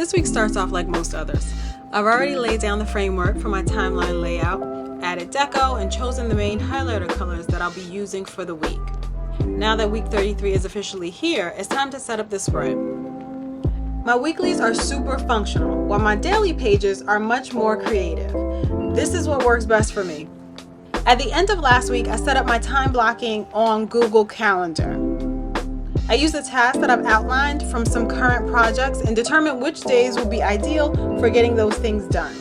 This week starts off like most others. I've already laid down the framework for my timeline layout, added deco, and chosen the main highlighter colors that I'll be using for the week. Now that week 33 is officially here, it's time to set up this spread. My weeklies are super functional, while my daily pages are much more creative. This is what works best for me. At the end of last week, I set up my time blocking on Google Calendar. I used the tasks that I've outlined from some current projects and determined which days would be ideal for getting those things done.